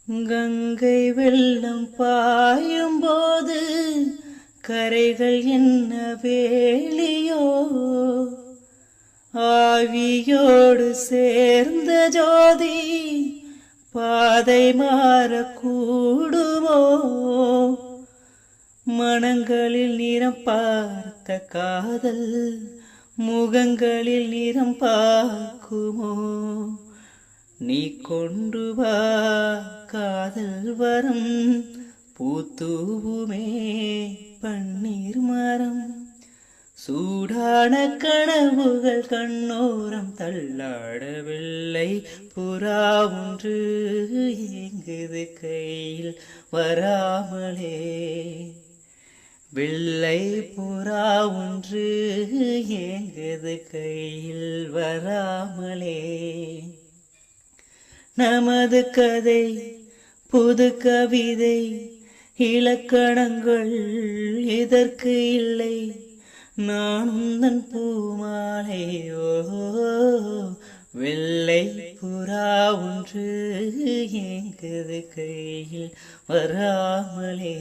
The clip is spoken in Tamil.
கங்கை வெள்ளம் பாயும் போது கரைகள் என்ன வேலியோ, ஆவியோடு சேர்ந்த ஜோதி பாதை மாறக்கூடுமோ, மனங்களில் நிறம் பார்த்த காதல் முகங்களில் நிறம் பார்க்குமோ, நீ கொண்டு வா காதல் வரம் பூத்தூவுமே பன்னீர் மரம், சூடான கனவுகள் கண்ணோரம் தள்ளாடவில்லை, புறா ஒன்று ஏங்குது கையில் வராமலே, வெள்ளை புறா ஒன்று ஏங்குது கையில் வராமலே. நமது கதை புது கவிதை, இலக்கணங்கள் இதற்கு இல்லை, நான் உந்தன் பூமாலையோ, வெள்ளை புறா ஒன்று ஏங்குது கையில் வராமலே.